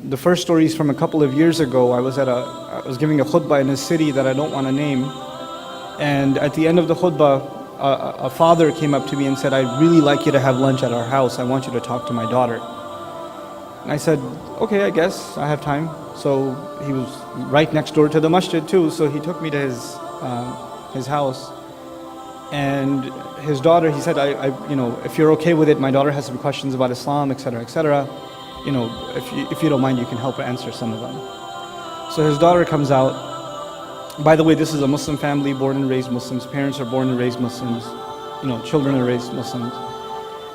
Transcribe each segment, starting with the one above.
The first story is from a couple of years ago. I was giving a khutbah in a city that I don't want to name. And at the end of the khutbah, a father came up to me and said, "I'd really like you to have lunch at our house. I want you to talk to my daughter." And I said, "Okay, I guess I have time." So he was right next door to the masjid too, so he took me to his house. And his daughter, he said, if you're okay with it, my daughter has some questions about Islam, etc., etc. If you don't mind, you can help her answer some of them. So his daughter comes out. By the way, this is a Muslim family, born and raised Muslims. Parents are born and raised Muslims. Children are raised Muslims.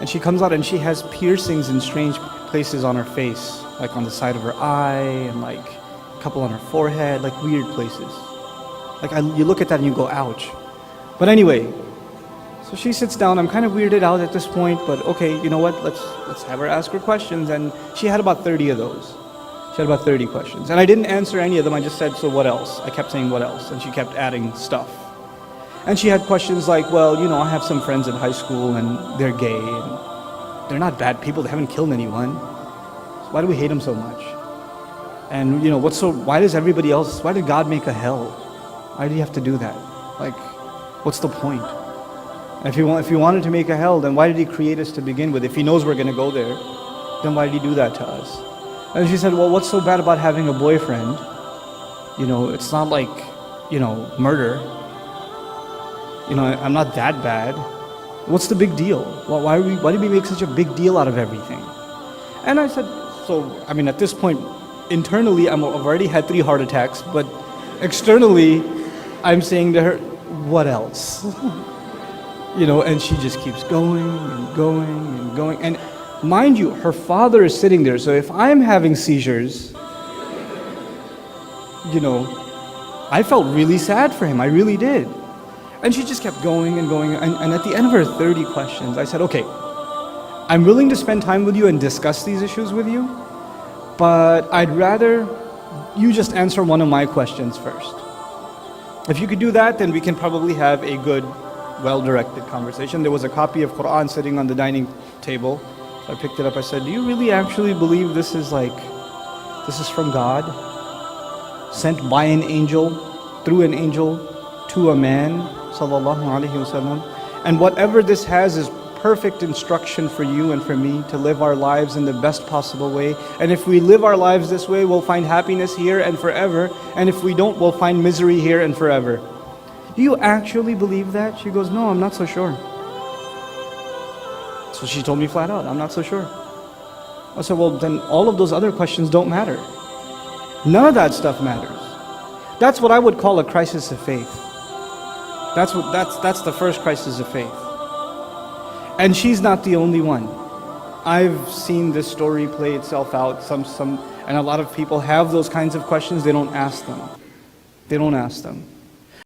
And she comes out and she has piercings in strange places on her face, like on the side of her eye and like a couple on her forehead, like weird places. You look at that and you go, ouch. But anyway, so she sits down. I'm kind of weirded out at this point, but okay, you know what? Let's have her ask her questions. And she had about 30 of those. She had about 30 questions. And I didn't answer any of them. I just said, "So what else?" I kept saying, "What else?" And she kept adding stuff. And she had questions like, "Well, I have some friends in high school and they're gay. And they're not bad people. They haven't killed anyone. So why do we hate them so much? And why did God make a hell? Why do you have to do that? What's the point? And if he wanted to make a hell, then why did he create us to begin with? If he knows we're going to go there, then why did he do that to us?" And she said, "Well, what's so bad about having a boyfriend? It's not like, murder. I'm not that bad. What's the big deal? Why did we make such a big deal out of everything?" And I said, at this point, internally, I've already had 3 heart attacks, but externally, I'm saying to her, "What else?" And she just keeps going and going and going. And mind you, her father is sitting there, so if I'm having seizures, I felt really sad for him, I really did. And she just kept going and going, and at the end of her 30 questions, I said, "Okay, I'm willing to spend time with you and discuss these issues with you, but I'd rather you just answer one of my questions first. If you could do that, then we can probably have a good, well-directed conversation." There was a copy of Quran sitting on the dining table. So I picked it up. I said, "Do you really actually believe this is from God? Sent by an angel, through an angel, to a man, sallallahu alaihi wasallam? And whatever this has is perfect instruction for you and for me to live our lives in the best possible way. And if we live our lives this way, we'll find happiness here and forever. And if we don't, we'll find misery here and forever. Do you actually believe that?" She goes, "No, I'm not so sure." So she told me flat out, "I'm not so sure." I said, "Well, then all of those other questions don't matter. None of that stuff matters." That's what I would call a crisis of faith. That's the first crisis of faith. And she's not the only one. I've seen this story play itself out. And a lot of people have those kinds of questions. They don't ask them. They don't ask them.